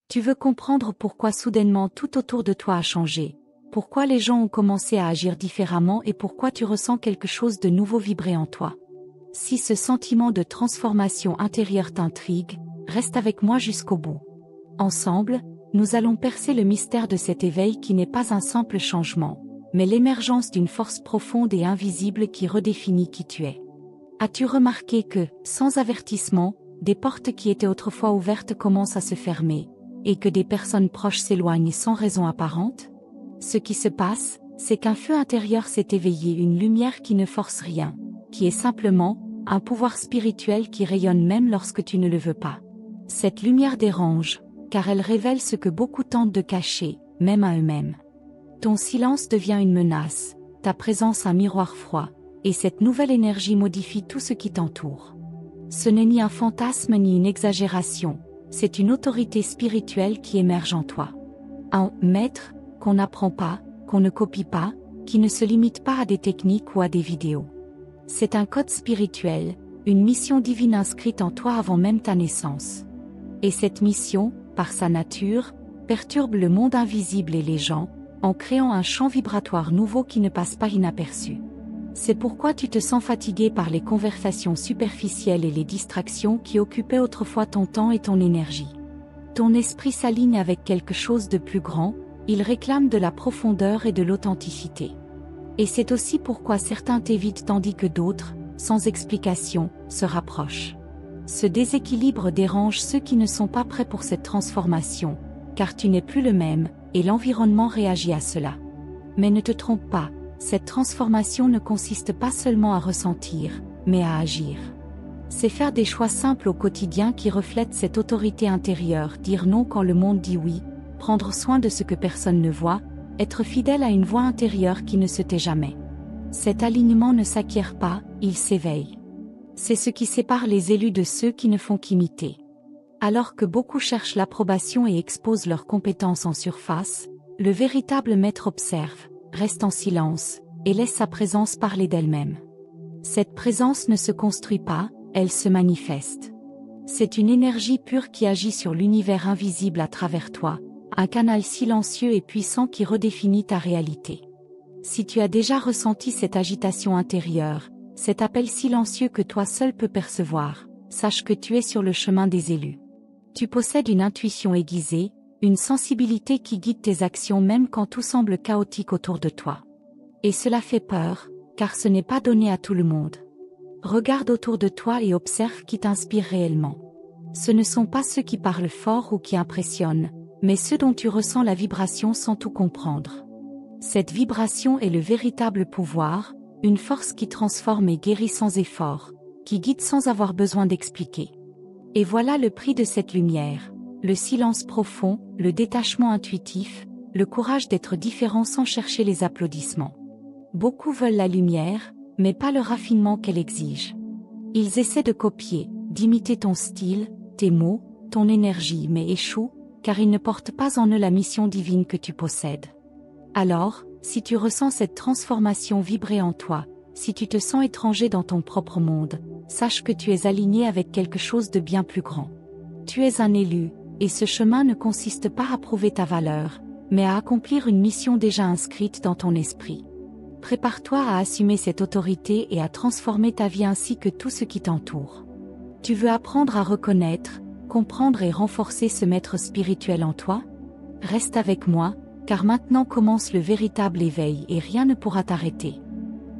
Tu veux comprendre pourquoi soudainement tout autour de toi a changé, pourquoi les gens ont commencé à agir différemment et pourquoi tu ressens quelque chose de nouveau vibrer en toi. Si ce sentiment de transformation intérieure t'intrigue, reste avec moi jusqu'au bout. Ensemble, nous allons percer le mystère de cet éveil qui n'est pas un simple changement, mais l'émergence d'une force profonde et invisible qui redéfinit qui tu es. As-tu remarqué que, sans avertissement, des portes qui étaient autrefois ouvertes commencent à se fermer, et que des personnes proches s'éloignent sans raison apparente? Ce qui se passe, c'est qu'un feu intérieur s'est éveillé, une lumière qui ne force rien, qui est simplement un pouvoir spirituel qui rayonne même lorsque tu ne le veux pas. Cette lumière dérange, car elle révèle ce que beaucoup tentent de cacher, même à eux-mêmes. Ton silence devient une menace, ta présence un miroir froid, et cette nouvelle énergie modifie tout ce qui t'entoure. Ce n'est ni un fantasme ni une exagération, c'est une autorité spirituelle qui émerge en toi. Un maître qu'on n'apprend pas, qu'on ne copie pas, qui ne se limite pas à des techniques ou à des vidéos. C'est un code spirituel, une mission divine inscrite en toi avant même ta naissance. Et cette mission, par sa nature, perturbe le monde invisible et les gens, en créant un champ vibratoire nouveau qui ne passe pas inaperçu. C'est pourquoi tu te sens fatigué par les conversations superficielles et les distractions qui occupaient autrefois ton temps et ton énergie. Ton esprit s'aligne avec quelque chose de plus grand, il réclame de la profondeur et de l'authenticité. Et c'est aussi pourquoi certains t'évitent tandis que d'autres, sans explication, se rapprochent. Ce déséquilibre dérange ceux qui ne sont pas prêts pour cette transformation, car tu n'es plus le même, et l'environnement réagit à cela. Mais ne te trompe pas, cette transformation ne consiste pas seulement à ressentir, mais à agir. C'est faire des choix simples au quotidien qui reflètent cette autorité intérieure, dire non quand le monde dit oui, prendre soin de ce que personne ne voit, être fidèle à une voix intérieure qui ne se tait jamais. Cet alignement ne s'acquiert pas, il s'éveille. C'est ce qui sépare les élus de ceux qui ne font qu'imiter. Alors que beaucoup cherchent l'approbation et exposent leurs compétences en surface, le véritable maître observe, reste en silence, et laisse sa présence parler d'elle-même. Cette présence ne se construit pas, elle se manifeste. C'est une énergie pure qui agit sur l'univers invisible à travers toi, un canal silencieux et puissant qui redéfinit ta réalité. Si tu as déjà ressenti cette agitation intérieure, cet appel silencieux que toi seul peux percevoir, sache que tu es sur le chemin des élus. Tu possèdes une intuition aiguisée, une sensibilité qui guide tes actions même quand tout semble chaotique autour de toi. Et cela fait peur, car ce n'est pas donné à tout le monde. Regarde autour de toi et observe qui t'inspire réellement. Ce ne sont pas ceux qui parlent fort ou qui impressionnent, mais ceux dont tu ressens la vibration sans tout comprendre. Cette vibration est le véritable pouvoir, une force qui transforme et guérit sans effort, qui guide sans avoir besoin d'expliquer. Et voilà le prix de cette lumière, le silence profond, le détachement intuitif, le courage d'être différent sans chercher les applaudissements. Beaucoup veulent la lumière, mais pas le raffinement qu'elle exige. Ils essaient de copier, d'imiter ton style, tes mots, ton énergie mais échouent, car ils ne portent pas en eux la mission divine que tu possèdes. Alors, si tu ressens cette transformation vibrer en toi, si tu te sens étranger dans ton propre monde, sache que tu es aligné avec quelque chose de bien plus grand. Tu es un élu, et ce chemin ne consiste pas à prouver ta valeur, mais à accomplir une mission déjà inscrite dans ton esprit. Prépare-toi à assumer cette autorité et à transformer ta vie ainsi que tout ce qui t'entoure. Tu veux apprendre à reconnaître, comprendre et renforcer ce maître spirituel en toi? Reste avec moi, car maintenant commence le véritable éveil et rien ne pourra t'arrêter.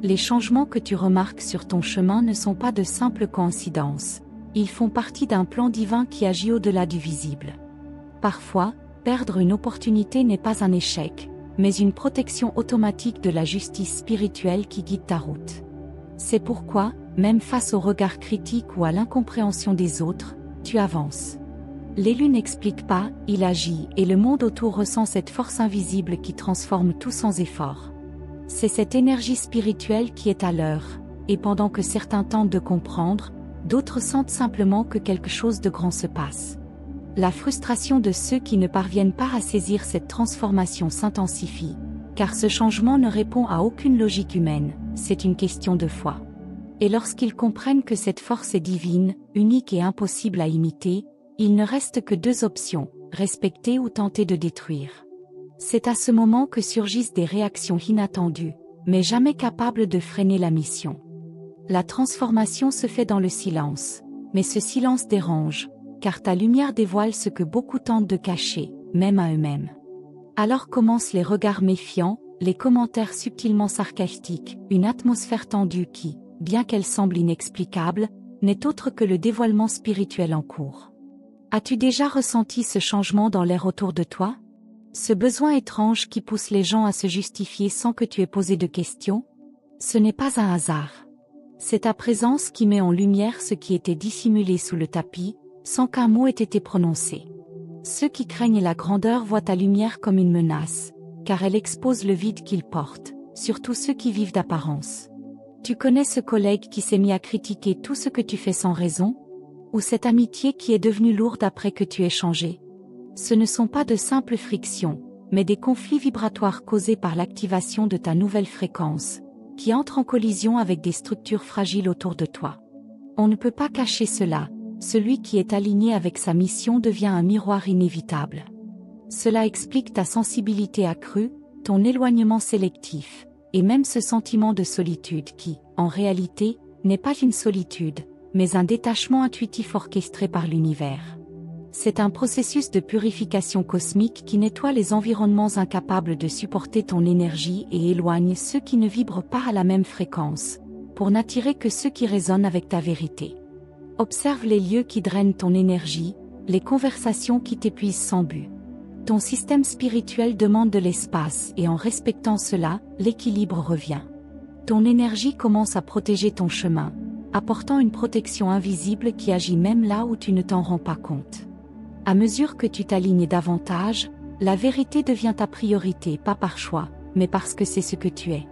Les changements que tu remarques sur ton chemin ne sont pas de simples coïncidences, ils font partie d'un plan divin qui agit au-delà du visible. Parfois, perdre une opportunité n'est pas un échec, mais une protection automatique de la justice spirituelle qui guide ta route. C'est pourquoi, même face au regard critique ou à l'incompréhension des autres, tu avances. L'élu n'explique pas, il agit, et le monde autour ressent cette force invisible qui transforme tout sans effort. C'est cette énergie spirituelle qui est à l'œuvre, et pendant que certains tentent de comprendre, d'autres sentent simplement que quelque chose de grand se passe. La frustration de ceux qui ne parviennent pas à saisir cette transformation s'intensifie, car ce changement ne répond à aucune logique humaine, c'est une question de foi. Et lorsqu'ils comprennent que cette force est divine, unique et impossible à imiter, il ne reste que deux options, respecter ou tenter de détruire. C'est à ce moment que surgissent des réactions inattendues, mais jamais capables de freiner la mission. La transformation se fait dans le silence, mais ce silence dérange, car ta lumière dévoile ce que beaucoup tentent de cacher, même à eux-mêmes. Alors commencent les regards méfiants, les commentaires subtilement sarcastiques, une atmosphère tendue qui, bien qu'elle semble inexplicable, n'est autre que le dévoilement spirituel en cours. As-tu déjà ressenti ce changement dans l'air autour de toi? Ce besoin étrange qui pousse les gens à se justifier sans que tu aies posé de questions? Ce n'est pas un hasard. C'est ta présence qui met en lumière ce qui était dissimulé sous le tapis, sans qu'un mot ait été prononcé. Ceux qui craignent la grandeur voient ta lumière comme une menace, car elle expose le vide qu'ils portent, surtout ceux qui vivent d'apparence. Tu connais ce collègue qui s'est mis à critiquer tout ce que tu fais sans raison? Ou cette amitié qui est devenue lourde après que tu aies changé? Ce ne sont pas de simples frictions, mais des conflits vibratoires causés par l'activation de ta nouvelle fréquence, qui entre en collision avec des structures fragiles autour de toi. On ne peut pas cacher cela, celui qui est aligné avec sa mission devient un miroir inévitable. Cela explique ta sensibilité accrue, ton éloignement sélectif, et même ce sentiment de solitude qui, en réalité, n'est pas une solitude, mais un détachement intuitif orchestré par l'univers. C'est un processus de purification cosmique qui nettoie les environnements incapables de supporter ton énergie et éloigne ceux qui ne vibrent pas à la même fréquence, pour n'attirer que ceux qui résonnent avec ta vérité. Observe les lieux qui drainent ton énergie, les conversations qui t'épuisent sans but. Ton système spirituel demande de l'espace et en respectant cela, l'équilibre revient. Ton énergie commence à protéger ton chemin, apportant une protection invisible qui agit même là où tu ne t'en rends pas compte. À mesure que tu t'alignes davantage, la vérité devient ta priorité pas par choix, mais parce que c'est ce que tu es.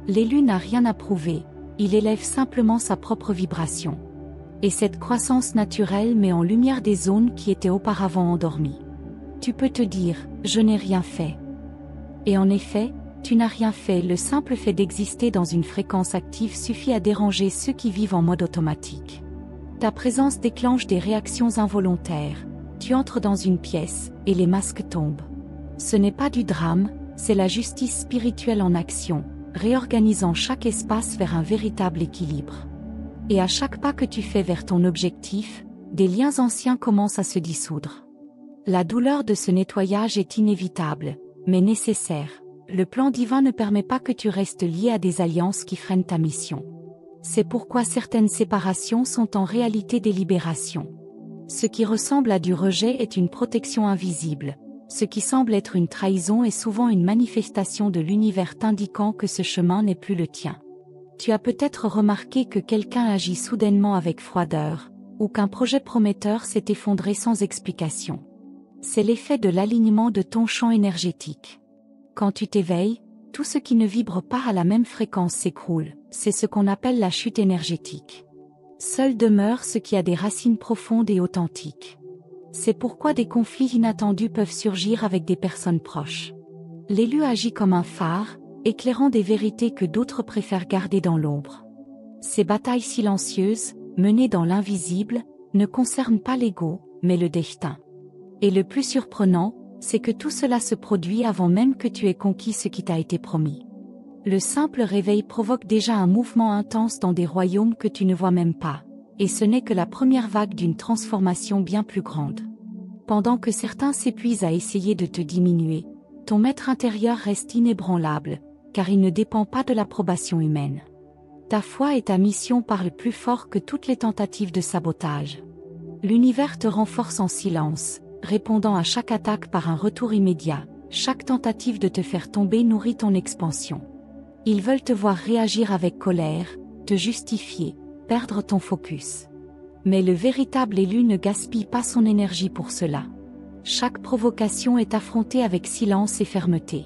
L'élu n'a rien à prouver, il élève simplement sa propre vibration. Et cette croissance naturelle met en lumière des zones qui étaient auparavant endormies. Tu peux te dire, je n'ai rien fait. Et en effet, tu n'as rien fait, le simple fait d'exister dans une fréquence active suffit à déranger ceux qui vivent en mode automatique. Ta présence déclenche des réactions involontaires. Tu entres dans une pièce, et les masques tombent. Ce n'est pas du drame, c'est la justice spirituelle en action, réorganisant chaque espace vers un véritable équilibre. Et à chaque pas que tu fais vers ton objectif, des liens anciens commencent à se dissoudre. La douleur de ce nettoyage est inévitable, mais nécessaire. Le plan divin ne permet pas que tu restes lié à des alliances qui freinent ta mission. C'est pourquoi certaines séparations sont en réalité des libérations. Ce qui ressemble à du rejet est une protection invisible. Ce qui semble être une trahison est souvent une manifestation de l'univers t'indiquant que ce chemin n'est plus le tien. Tu as peut-être remarqué que quelqu'un agit soudainement avec froideur, ou qu'un projet prometteur s'est effondré sans explication. C'est l'effet de l'alignement de ton champ énergétique. Quand tu t'éveilles, tout ce qui ne vibre pas à la même fréquence s'écroule, c'est ce qu'on appelle la chute énergétique. Seul demeure ce qui a des racines profondes et authentiques. C'est pourquoi des conflits inattendus peuvent surgir avec des personnes proches. L'élu agit comme un phare, éclairant des vérités que d'autres préfèrent garder dans l'ombre. Ces batailles silencieuses, menées dans l'invisible, ne concernent pas l'ego, mais le destin. Et le plus surprenant, c'est que tout cela se produit avant même que tu aies conquis ce qui t'a été promis. Le simple réveil provoque déjà un mouvement intense dans des royaumes que tu ne vois même pas, et ce n'est que la première vague d'une transformation bien plus grande. Pendant que certains s'épuisent à essayer de te diminuer, ton maître intérieur reste inébranlable, car il ne dépend pas de l'approbation humaine. Ta foi et ta mission parlent plus fort que toutes les tentatives de sabotage. L'univers te renforce en silence, répondant à chaque attaque par un retour immédiat. Chaque tentative de te faire tomber nourrit ton expansion. Ils veulent te voir réagir avec colère, te justifier, perdre ton focus. Mais le véritable élu ne gaspille pas son énergie pour cela. Chaque provocation est affrontée avec silence et fermeté.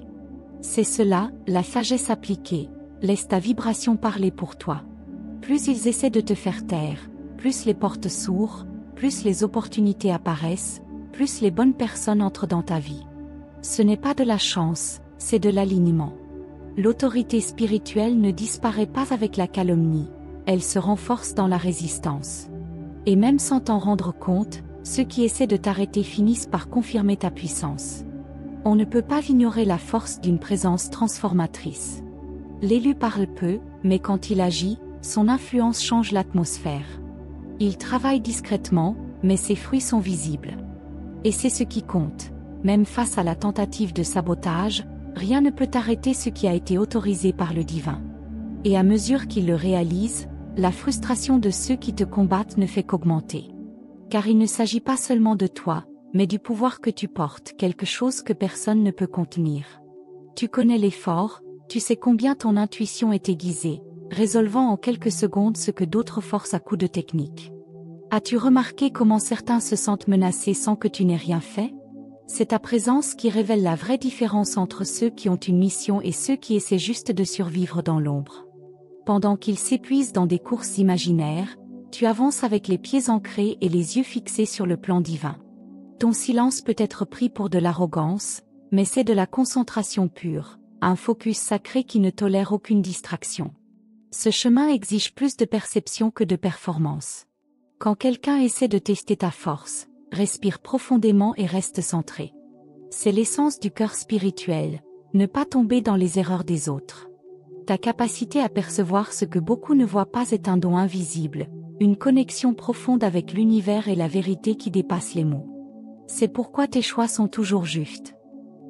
C'est cela, la sagesse appliquée. Laisse ta vibration parler pour toi. Plus ils essaient de te faire taire, plus les portes s'ouvrent, plus les opportunités apparaissent, plus les bonnes personnes entrent dans ta vie. Ce n'est pas de la chance, c'est de l'alignement. L'autorité spirituelle ne disparaît pas avec la calomnie, elle se renforce dans la résistance. Et même sans t'en rendre compte, Ceux qui essaient de t'arrêter finissent par confirmer ta puissance. On ne peut pas ignorer la force d'une présence transformatrice. L'élu parle peu, mais quand il agit, son influence change l'atmosphère. Il travaille discrètement, mais ses fruits sont visibles. Et c'est ce qui compte. Même face à la tentative de sabotage, rien ne peut arrêter ce qui a été autorisé par le divin. Et à mesure qu'il le réalise, la frustration de ceux qui te combattent ne fait qu'augmenter. Car il ne s'agit pas seulement de toi, mais du pouvoir que tu portes, quelque chose que personne ne peut contenir. Tu connais l'effort, tu sais combien ton intuition est aiguisée, résolvant en quelques secondes ce que d'autres forcent à coups de technique. As-tu remarqué comment certains se sentent menacés sans que tu n'aies rien fait? C'est ta présence qui révèle la vraie différence entre ceux qui ont une mission et ceux qui essaient juste de survivre dans l'ombre. Pendant qu'ils s'épuisent dans des courses imaginaires, tu avances avec les pieds ancrés et les yeux fixés sur le plan divin. Ton silence peut être pris pour de l'arrogance, mais c'est de la concentration pure, un focus sacré qui ne tolère aucune distraction. Ce chemin exige plus de perception que de performance. Quand quelqu'un essaie de tester ta force, respire profondément et reste centré. C'est l'essence du cœur spirituel, ne pas tomber dans les erreurs des autres. Ta capacité à percevoir ce que beaucoup ne voient pas est un don invisible, une connexion profonde avec l'univers et la vérité qui dépasse les mots. C'est pourquoi tes choix sont toujours justes.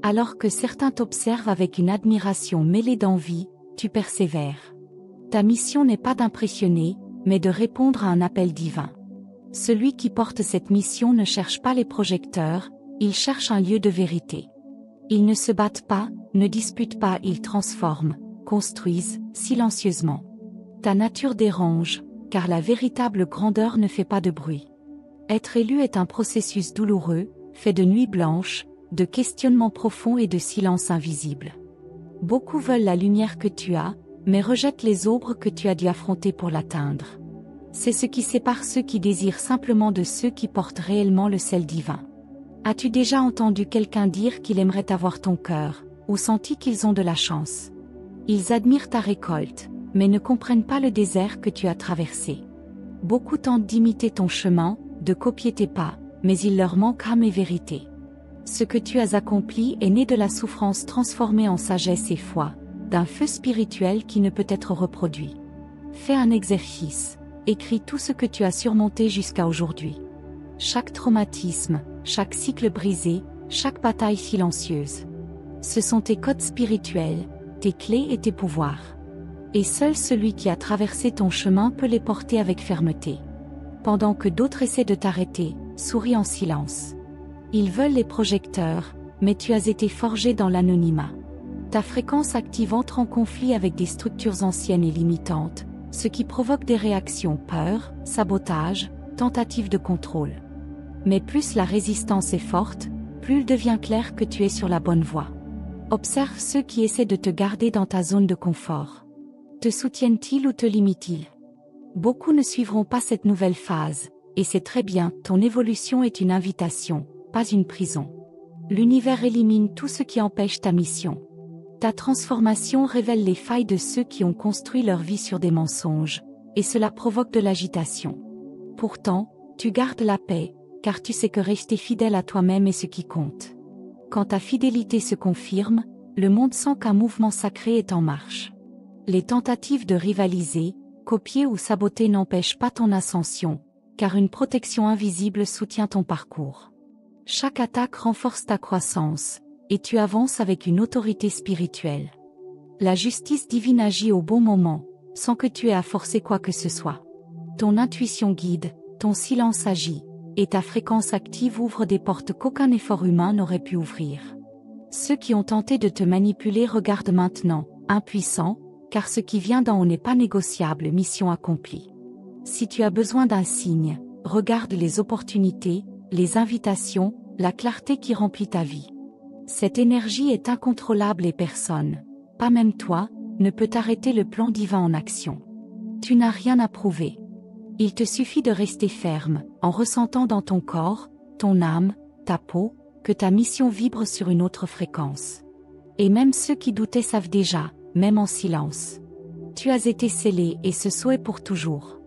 Alors que certains t'observent avec une admiration mêlée d'envie, tu persévères. Ta mission n'est pas d'impressionner, mais de répondre à un appel divin. Celui qui porte cette mission ne cherche pas les projecteurs, il cherche un lieu de vérité. Ils ne se battent pas, ne disputent pas, ils transforment, construisent, silencieusement. Ta nature dérange, car la véritable grandeur ne fait pas de bruit. Être élu est un processus douloureux, fait de nuits blanches, de questionnements profonds et de silences invisibles. Beaucoup veulent la lumière que tu as, mais rejettent les ombres que tu as dû affronter pour l'atteindre. C'est ce qui sépare ceux qui désirent simplement de ceux qui portent réellement le sel divin. As-tu déjà entendu quelqu'un dire qu'il aimerait avoir ton cœur, ou senti qu'ils ont de la chance? Ils admirent ta récolte, mais ne comprennent pas le désert que tu as traversé. Beaucoup tentent d'imiter ton chemin, de copier tes pas, mais il leur manque âme et vérité. Ce que tu as accompli est né de la souffrance transformée en sagesse et foi, d'un feu spirituel qui ne peut être reproduit. Fais un exercice. Écris tout ce que tu as surmonté jusqu'à aujourd'hui. Chaque traumatisme, chaque cycle brisé, chaque bataille silencieuse. Ce sont tes codes spirituels, tes clés et tes pouvoirs. Et seul celui qui a traversé ton chemin peut les porter avec fermeté. Pendant que d'autres essaient de t'arrêter, souris en silence. Ils veulent les projecteurs, mais tu as été forgé dans l'anonymat. Ta fréquence active entre en conflit avec des structures anciennes et limitantes, ce qui provoque des réactions peur, sabotage, tentative de contrôle. Mais plus la résistance est forte, plus il devient clair que tu es sur la bonne voie. Observe ceux qui essaient de te garder dans ta zone de confort. Te soutiennent-ils ou te limitent-ils? Beaucoup ne suivront pas cette nouvelle phase, et c'est très bien, ton évolution est une invitation, pas une prison. L'univers élimine tout ce qui empêche ta mission. Ta transformation révèle les failles de ceux qui ont construit leur vie sur des mensonges, et cela provoque de l'agitation. Pourtant, tu gardes la paix, car tu sais que rester fidèle à toi-même est ce qui compte. Quand ta fidélité se confirme, le monde sent qu'un mouvement sacré est en marche. Les tentatives de rivaliser, copier ou saboter n'empêchent pas ton ascension, car une protection invisible soutient ton parcours. Chaque attaque renforce ta croissance, et tu avances avec une autorité spirituelle. La justice divine agit au bon moment, sans que tu aies à forcer quoi que ce soit. Ton intuition guide, ton silence agit, et ta fréquence active ouvre des portes qu'aucun effort humain n'aurait pu ouvrir. Ceux qui ont tenté de te manipuler regardent maintenant, impuissants, car ce qui vient d'en haut n'est pas négociable, mission accomplie. Si tu as besoin d'un signe, regarde les opportunités, les invitations, la clarté qui remplit ta vie. Cette énergie est incontrôlable et personne, pas même toi, ne peut arrêter le plan divin en action. Tu n'as rien à prouver. Il te suffit de rester ferme, en ressentant dans ton corps, ton âme, ta peau, que ta mission vibre sur une autre fréquence. Et même ceux qui doutaient savent déjà, même en silence. Tu as été scellé et ce saut est pour toujours.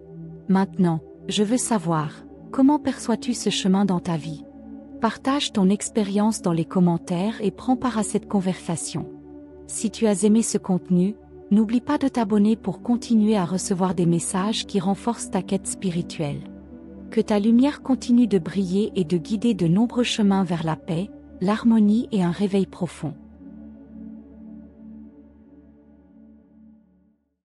Maintenant, je veux savoir, Comment perçois-tu ce chemin dans ta vie? Partage ton expérience dans les commentaires et prends part à cette conversation. Si tu as aimé ce contenu, n'oublie pas de t'abonner pour continuer à recevoir des messages qui renforcent ta quête spirituelle. Que ta lumière continue de briller et de guider de nombreux chemins vers la paix, l'harmonie et un réveil profond.